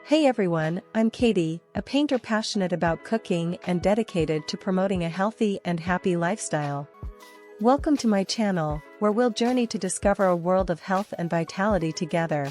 Hey everyone, I'm Katie, a painter passionate about cooking and dedicated to promoting a healthy and happy lifestyle. Welcome to my channel, where we'll journey to discover a world of health and vitality together.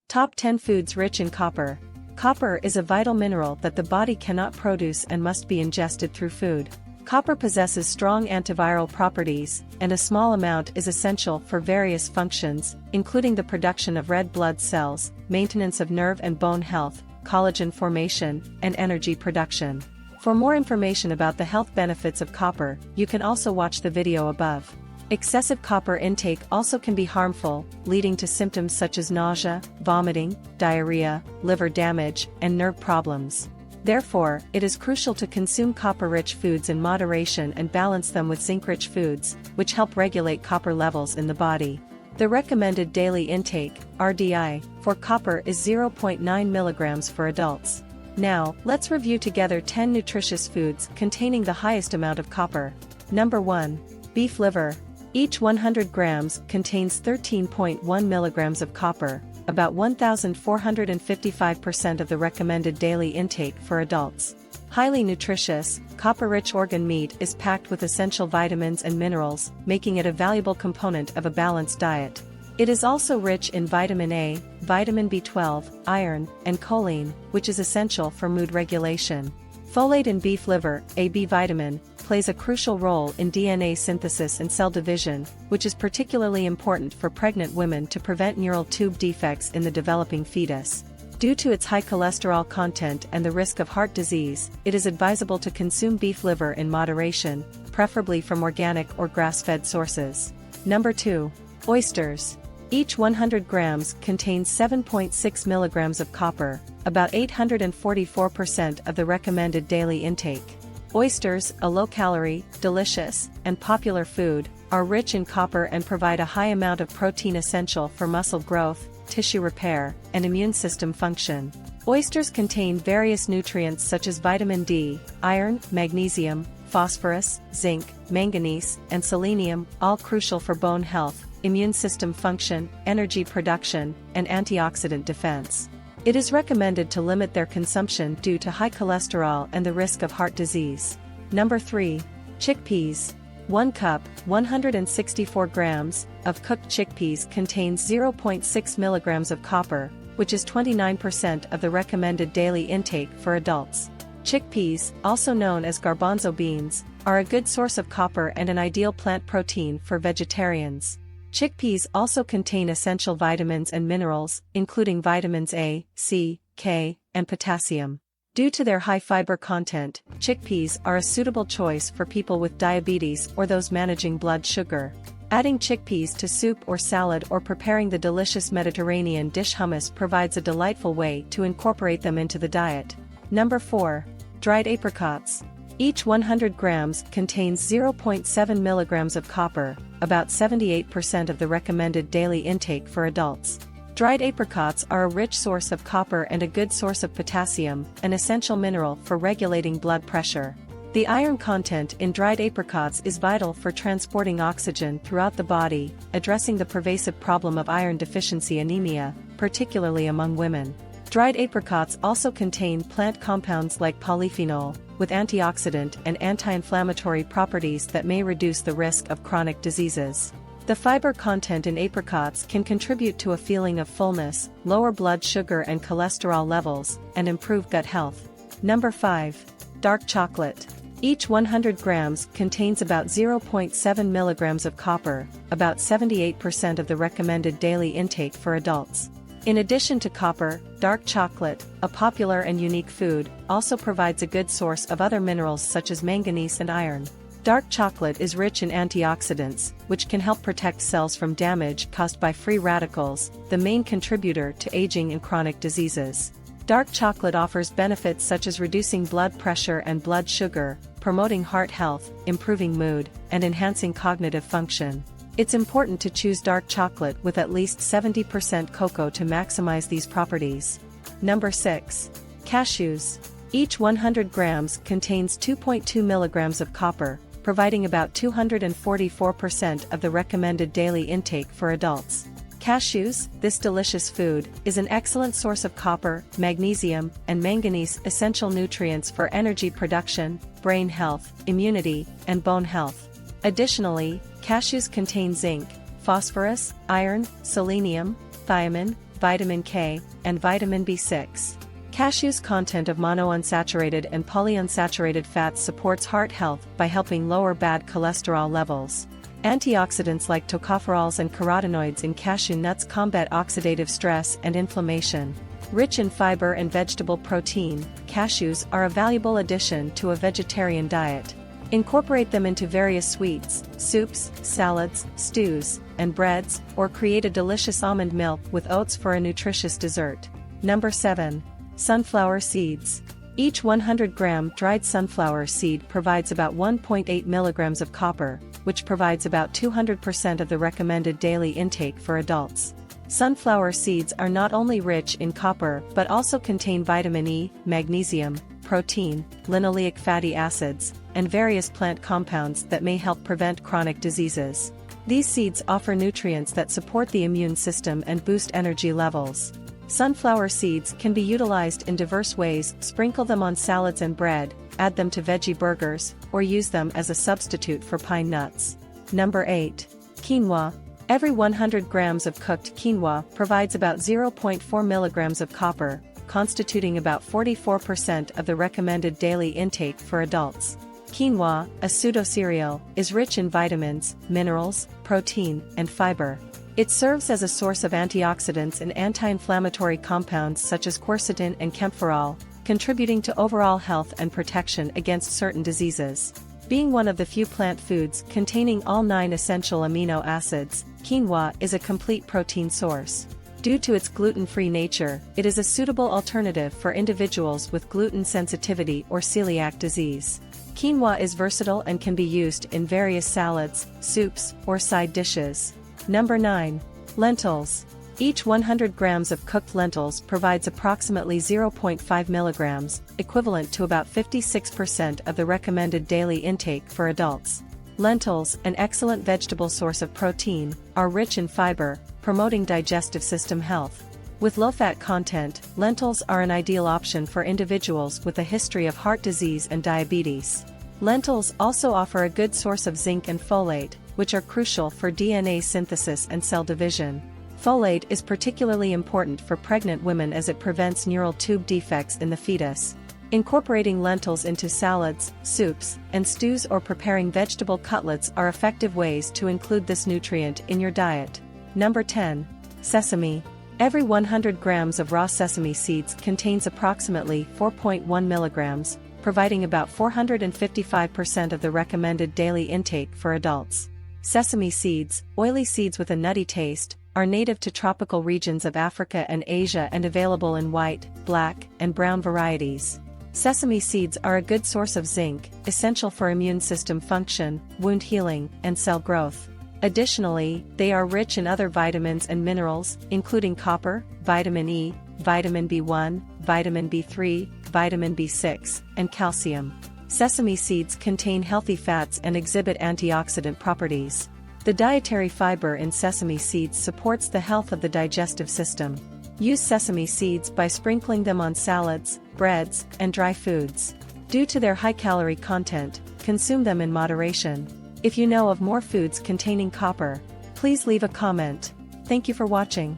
Top 10 Foods Rich in Copper. Copper is a vital mineral that the body cannot produce and must be ingested through food. Copper possesses strong antiviral properties, and a small amount is essential for various functions, including the production of red blood cells, maintenance of nerve and bone health, collagen formation, and energy production. For more information about the health benefits of copper, you can also watch the video above. Excessive copper intake also can be harmful, leading to symptoms such as nausea, vomiting, diarrhea, liver damage, and nerve problems. Therefore, it is crucial to consume copper-rich foods in moderation and balance them with zinc-rich foods, which help regulate copper levels in the body. The recommended daily intake, RDI, for copper is 0.9 mg for adults. Now, let's review together 10 nutritious foods containing the highest amount of copper. Number 1. Beef liver. Each 100 grams contains 13.1 mg of copper, about 1,455% of the recommended daily intake for adults. Highly nutritious, copper-rich organ meat is packed with essential vitamins and minerals, making it a valuable component of a balanced diet. It is also rich in vitamin A, vitamin B12, iron, and choline, which is essential for mood regulation. Folate in beef liver, a B vitamin, plays a crucial role in DNA synthesis and cell division, which is particularly important for pregnant women to prevent neural tube defects in the developing fetus. Due to its high cholesterol content and the risk of heart disease, it is advisable to consume beef liver in moderation, preferably from organic or grass-fed sources. Number 2. Oysters. Each 100 grams contains 7.6 mg of copper, about 844% of the recommended daily intake. Oysters, a low-calorie, delicious, and popular food, are rich in copper and provide a high amount of protein essential for muscle growth, tissue repair, and immune system function. Oysters contain various nutrients such as vitamin D, iron, magnesium, phosphorus, zinc, manganese, and selenium, all crucial for bone health, immune system function, energy production, and antioxidant defense. It is recommended to limit their consumption due to high cholesterol and the risk of heart disease. Number 3. Chickpeas. 1 cup, 164 grams, of cooked chickpeas contains 0.6 mg of copper, which is 29% of the recommended daily intake for adults. Chickpeas, also known as garbanzo beans, are a good source of copper and an ideal plant protein for vegetarians. Chickpeas also contain essential vitamins and minerals, including vitamins A, C, K, and potassium. Due to their high fiber content, chickpeas are a suitable choice for people with diabetes or those managing blood sugar. Adding chickpeas to soup or salad or preparing the delicious Mediterranean dish hummus provides a delightful way to incorporate them into the diet. Number 4. Dried apricots. Each 100 grams contains 0.7 mg of copper, about 78% of the recommended daily intake for adults. Dried apricots are a rich source of copper and a good source of potassium, an essential mineral for regulating blood pressure. The iron content in dried apricots is vital for transporting oxygen throughout the body, addressing the pervasive problem of iron deficiency anemia, particularly among women. Dried apricots also contain plant compounds like polyphenol, with antioxidant and anti-inflammatory properties that may reduce the risk of chronic diseases. The fiber content in apricots can contribute to a feeling of fullness, lower blood sugar and cholesterol levels, and improve gut health. Number 5. Dark chocolate. Each 100 grams contains about 0.7 mg of copper, about 78% of the recommended daily intake for adults. In addition to copper, dark chocolate, a popular and unique food, also provides a good source of other minerals such as manganese and iron. Dark chocolate is rich in antioxidants, which can help protect cells from damage caused by free radicals, the main contributor to aging and chronic diseases. Dark chocolate offers benefits such as reducing blood pressure and blood sugar, promoting heart health, improving mood, and enhancing cognitive function. It's important to choose dark chocolate with at least 70% cocoa to maximize these properties. Number 6. Cashews. Each 100 grams contains 2.2 mg of copper, providing about 244% of the recommended daily intake for adults. Cashews, this delicious food, is an excellent source of copper, magnesium, and manganese, essential nutrients for energy production, brain health, immunity, and bone health. Additionally, cashews contain zinc, phosphorus, iron, selenium, thiamine, vitamin K, and vitamin B6. Cashews' content of monounsaturated and polyunsaturated fats supports heart health by helping lower bad cholesterol levels. Antioxidants like tocopherols and carotenoids in cashew nuts combat oxidative stress and inflammation. Rich in fiber and vegetable protein, cashews are a valuable addition to a vegetarian diet. Incorporate them into various sweets, soups, salads, stews, and breads, or create a delicious almond milk with oats for a nutritious dessert. Number 7. Sunflower seeds. Each 100-gram dried sunflower seed provides about 1.8 milligrams of copper, which provides about 200% of the recommended daily intake for adults. Sunflower seeds are not only rich in copper but also contain vitamin E, magnesium, protein, linoleic fatty acids, and various plant compounds that may help prevent chronic diseases. These seeds offer nutrients that support the immune system and boost energy levels. Sunflower seeds can be utilized in diverse ways. Sprinkle them on salads and bread, add them to veggie burgers, or use them as a substitute for pine nuts. Number 8. Quinoa. Every 100 grams of cooked quinoa provides about 0.4 milligrams of copper, constituting about 44% of the recommended daily intake for adults. Quinoa, a pseudo-cereal, is rich in vitamins, minerals, protein, and fiber. It serves as a source of antioxidants and anti-inflammatory compounds such as quercetin and kaempferol, contributing to overall health and protection against certain diseases. Being one of the few plant foods containing all 9 essential amino acids, quinoa is a complete protein source. Due to its gluten-free nature, it is a suitable alternative for individuals with gluten sensitivity or celiac disease. Quinoa is versatile and can be used in various salads, soups, or side dishes. Number 9. Lentils. Each 100 grams of cooked lentils provides approximately 0.5 milligrams, equivalent to about 56% of the recommended daily intake for adults. Lentils, an excellent vegetable source of protein, are rich in fiber, promoting digestive system health. With low-fat content, lentils are an ideal option for individuals with a history of heart disease and diabetes. Lentils also offer a good source of zinc and folate, which are crucial for DNA synthesis and cell division. Folate is particularly important for pregnant women as it prevents neural tube defects in the fetus. Incorporating lentils into salads, soups, and stews or preparing vegetable cutlets are effective ways to include this nutrient in your diet. Number 10. Sesame. Every 100 grams of raw sesame seeds contains approximately 4.1 milligrams, providing about 455% of the recommended daily intake for adults. Sesame seeds, oily seeds with a nutty taste, are native to tropical regions of Africa and Asia and available in white, black, and brown varieties. Sesame seeds are a good source of zinc, essential for immune system function, wound healing, and cell growth. Additionally, they are rich in other vitamins and minerals, including copper, vitamin E, vitamin B1, vitamin B3, vitamin B6, and calcium. Sesame seeds contain healthy fats and exhibit antioxidant properties. The dietary fiber in sesame seeds supports the health of the digestive system. Use sesame seeds by sprinkling them on salads, breads, and dry foods. Due to their high-calorie content, consume them in moderation. If you know of more foods containing copper, please leave a comment. Thank you for watching.